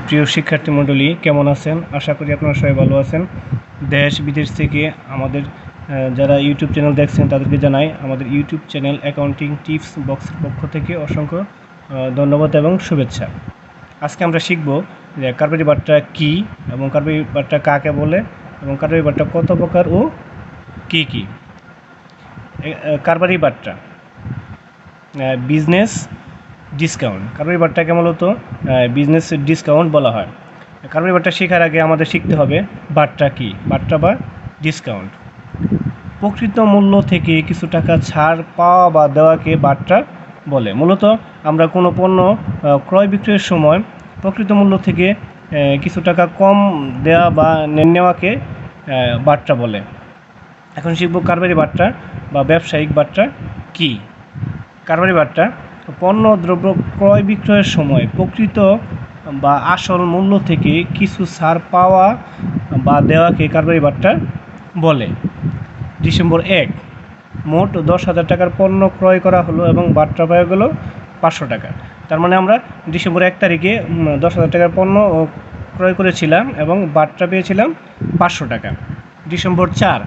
প্রিয় শিক্ষার্থী মণ্ডলী, কেমন আছেন? আশা করি আপনারা সবাই ভালো আছেন। দেশ বিদেশ থেকে আমাদের যারা ইউটিউব চ্যানেল দেখছেন তাদেরকে জানাই আমাদের ইউটিউব চ্যানেল অ্যাকাউন্টিং টিপস বক্সের পক্ষ থেকে অসংখ্য ধন্যবাদ এবং শুভেচ্ছা। আজকে আমরা শিখব যে কারবারি বাট্টা কী এবং কারবারি বাট্টা কাকে বলে এবং কারবারি বাট্টা কত প্রকার ও কী কী। কারবারি বাট্টা বিজনেস ডিসকাউন্ট। কারবারি বাট্টাকে মূলত বিজনেস ডিসকাউন্ট বলা হয়। কারবারি বাট্টা শেখার আগে আমাদের শিখতে হবে বাট্টা কী, বাট্টা বা ডিসকাউন্ট। প্রকৃত মূল্য থেকে কিছু টাকা ছাড় পাওয়া বা দেওয়াকে বাট্টা বলে। মূলত আমরা কোনো পণ্য ক্রয় বিক্রয়ের সময় প্রকৃত মূল্য থেকে কিছু টাকা কম দেওয়া বা নেওয়াকে বাট্টা বলে। এখন শিখব কারবারি বাট্টা বা ব্যবসায়িক বাট্টা কী। কারবারি বাট্টা পণ্য দ্রব্য ক্রয় বিক্রয়ের সময় প্রকৃত বা আসল মূল্য থেকে কিছু ছাড় পাওয়া বা দেওয়াকে কারবারি বাট্টা বলে। ডিসেম্বর 1 মোট 10,000 টাকার পণ্য ক্রয় করা হলো এবং বাট্টা পাওয়া গেল 500 টাকা। তার মানে আমরা ডিসেম্বর 1 তারিখে 10,000 টাকার পণ্য ক্রয় করেছিলাম এবং বাট্টা পেয়েছিলাম 500 টাকা। ডিসেম্বর 4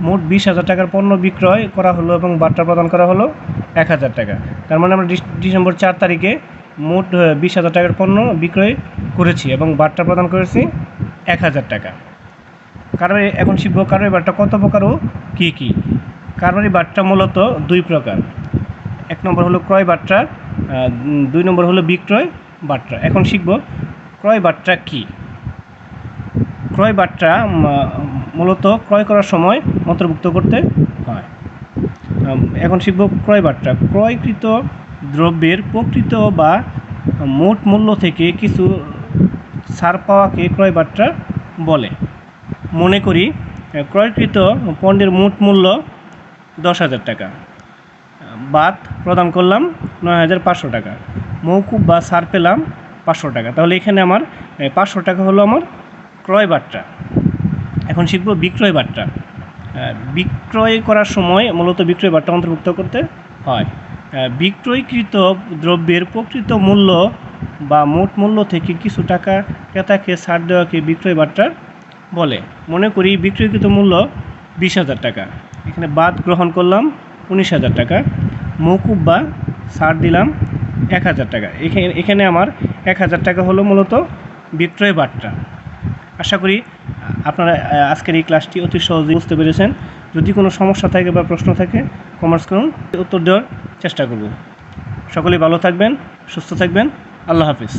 মোট 20,000 টাকার পণ্য বিক্রয় করা হলো এবং বাট্টা প্রদান করা হলো 1,000 টাকা। তার মানে আমরা ডিসেম্বর 4 তারিখে মোট 20,000 টাকার পণ্য বিক্রয় করেছি এবং বাট্টা প্রদান করেছি 1,000 টাকা। কারবারি এখন শিখব কারবারি বাট্টা কত প্রকার ও কী কী। কারবারি বাট্টা মূলত দুই প্রকার। 1 নম্বর হলো ক্রয় বাট্টা, 2 নম্বর হলো বিক্রয় বাট্টা। এখন শিখব ক্রয় বাট্টা কী। ক্রয় বাট্টা মূলত ক্রয় করার সময় অন্তর্ভুক্ত করতে হয়। এখন শিখব ক্রয় বাট্টা। ক্রয়কৃত দ্রব্যের প্রকৃত বা মোট মূল্য থেকে কিছু ছাড় পাওয়াকে ক্রয় বাট্টা বলে। মনে করি ক্রয়কৃত পণ্যের মোট মূল্য 10,000 টাকা, বাদ প্রদান করলাম 9,500 টাকা, মৌকুব বা ছাড় পেলাম 500 টাকা। তাহলে এখানে আমার 500 টাকা হলো আমার ক্রয় বাট্টা। এখন শিখব বিক্রয় বাট্টা। বিক্রয় করার সময় মূলত বিক্রয় বাট্টা অন্তর্ভুক্ত করতে হয়। বিক্রয়কৃত দ্রব্যের প্রকৃত মূল্য বা মোট মূল্য থেকে কিছু টাকা ক্রেতাকে ছাড় দেওয়াকে বিক্রয় বাট্টা বলে। মনে করি বিক্রয়কৃত মূল্য 20,000 টাকা, এখানে বাদ গ্রহণ করলাম 19,000 টাকা, মৌকুব বা ছাড় দিলাম 1,000 টাকা। এখানে আমার 1,000 টাকা হলো মূলত বিক্রয় বাট্টা। আশা করি আপনারা আজকের এই ক্লাসটি অতি সহজেই বুঝতে পেরেছেন। যদি কোনো সমস্যা থাকে বা প্রশ্ন থাকে কমেন্টস করুন, উত্তর দেওয়ার চেষ্টা করব। সকলেই ভালো থাকবেন, সুস্থ থাকবেন। আল্লাহ হাফিজ।